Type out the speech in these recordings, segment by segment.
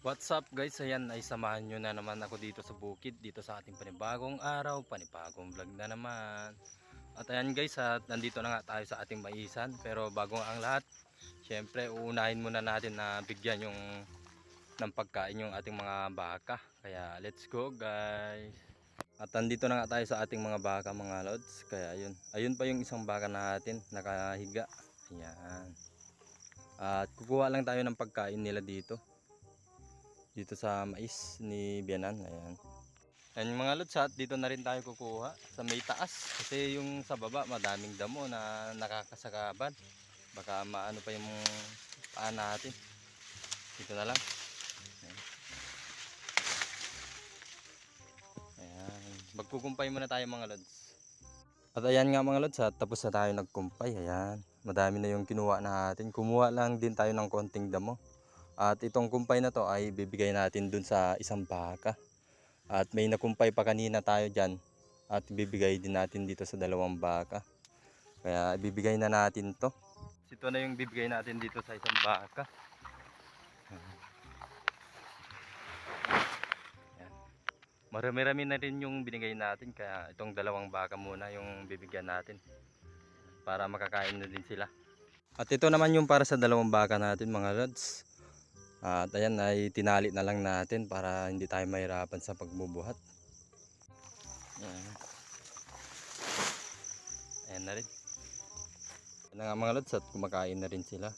What's up guys, ayan ay samahan nyo na naman ako dito sa bukid, dito sa ating panibagong araw, panibagong vlog na naman. At ayan guys, at nandito na nga tayo sa ating maisan. Pero bago ang lahat, syempre uunahin muna natin na bigyan yung ng pagkain yung ating mga baka. Kaya let's go guys. At nandito na nga tayo sa ating mga baka mga lods. Kaya ayun pa yung isang baka natin nakahiga. Ayan. At kukuha lang tayo ng pagkain nila dito sa mais ni Bianan. Ayan. Ayan yung mga lods, at dito na rin tayo kukuha sa may taas kasi yung sa baba madaming damo na nakakasagaban, baka maano pa yung paan natin. Dito na lang. Ayan. Ayan. Magkukumpay muna tayo mga lods. At ayan nga mga lods, at tapos na tayo nagkumpay. Ayan, madami na yung kinuha natin. Kumuha lang din tayo ng konting damo. At itong kumpay na to ay bibigay natin dun sa isang baka. At may nakumpay pa kanina tayo dyan. At bibigay din natin dito sa dalawang baka. Kaya ibibigay na natin to. Ito na yung bibigay natin dito sa isang baka. Ayan. Marami-rami na rin yung binigay natin. Kaya itong dalawang baka muna yung bibigyan natin. Para makakain na din sila. At ito naman yung para sa dalawang baka natin mga lods. At ayan ay tinali na lang natin para hindi tayo mahirapan sa pagbubuhat. Ayan. Ayan na rin. Ayan na nga mga lods, at kumakain na rin sila.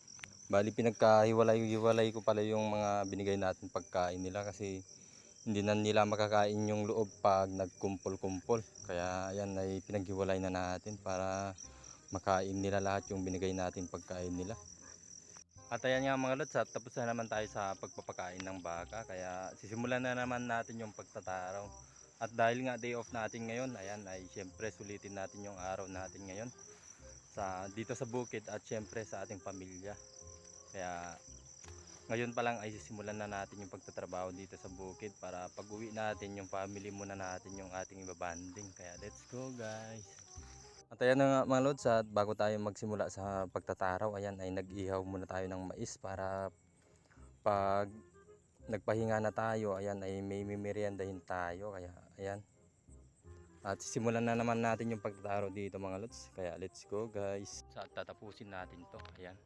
Bali pinagkahiwalay ko pala yung mga binigay natin pagkain nila kasi hindi na nila makakain yung loob pag nagkumpol-kumpol. Kaya ayan ay pinaghiwalay na natin para makain nila lahat yung binigay natin pagkain nila. At ayan nga mga lods, at tapos na naman tayo sa pagpapakain ng baka. Kaya sisimulan na naman natin yung pagtataraw. At dahil nga day off natin ngayon, ayan ay syempre sulitin natin yung araw natin ngayon dito sa bukid at syempre sa ating pamilya. Kaya ngayon pa lang ay sisimulan na natin yung pagtatrabaho dito sa bukid para pag uwi natin yung family muna natin yung ating ibabanding. Kaya let's go guys. At ayan na nga mga lods, at bago tayo magsimula sa pagtataraw, ayan ay nag-ihaw muna tayo ng mais para pag nagpahinga na tayo, ayan ay may mimeriendahin tayo. Kaya ayan. At simulan na naman natin yung pagtataraw dito mga lods. Kaya let's go guys. Sa tatapusin natin to, ayan.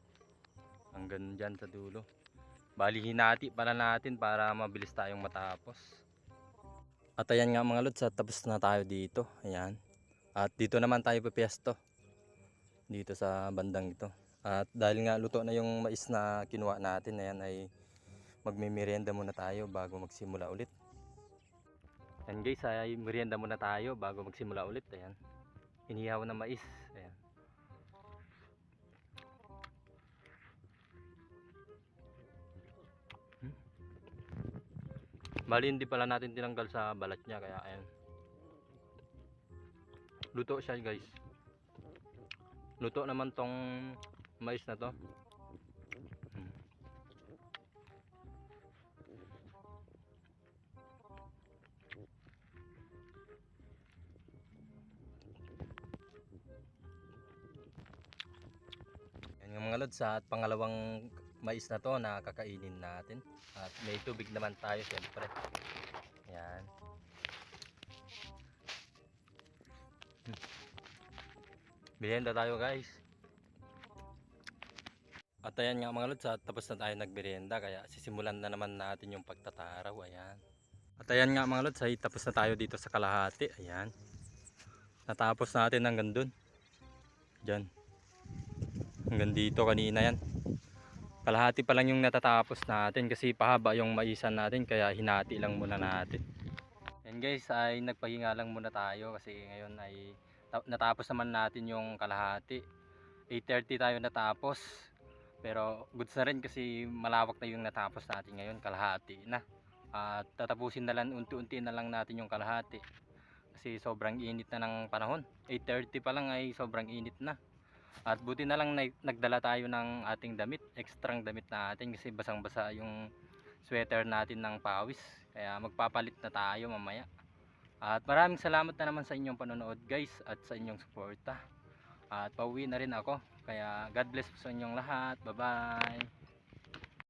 Hanggang dyan sa dulo. Bali hinati pala natin para mabilis tayong matapos. At ayan nga mga lods, at tapos na tayo dito. Ayan. At dito naman tayo pipiyesto. Dito sa bandang ito. At dahil nga luto na yung mais na kinuha natin, ayan ay magmimerienda muna tayo bago magsimula ulit. Ayan guys, ay merienda muna tayo bago magsimula ulit. Ayan. Inihaw na mais. Ayan. Bali hindi pala natin tinanggal sa balat niya, kaya ayan. Luto siya guys. Luto naman tong mais na to. Yan yung mga lods, at pangalawang mais na to na kakainin natin. At may tubig naman tayo syempre. Ayan. Merienda tayo guys. At ayan nga mga lods, at tapos na tayo nagmerienda. Kaya sisimulan na naman natin yung pagtataraw. Ayan. At ayan nga mga lods, ay tapos na tayo dito sa kalahati. Ayan. Natapos natin hanggang dun. Diyan. Hanggang dito kanina yan. Kalahati pa lang yung natatapos natin kasi pahaba yung maisan natin, kaya hinati lang muna natin. Yan guys, ay nagpahinga lang muna tayo kasi ngayon ay natapos naman natin yung kalahati. 8:30 tayo natapos. Pero goods na rin kasi malawak na yung natapos natin ngayon, kalahati na. At tatapusin na lang, unti-unti na lang natin yung kalahati. Kasi sobrang init na ng panahon. 8:30 pa lang ay sobrang init na. At buti na lang nagdala tayo ng ating damit, extrang damit natin kasi basang-basa yung sweater natin ng pawis. Kaya magpapalit na tayo mamaya. At maraming salamat na naman sa inyong panonood guys at sa inyong suporta. At pauwi na rin ako. Kaya God bless sa inyong lahat. Bye bye.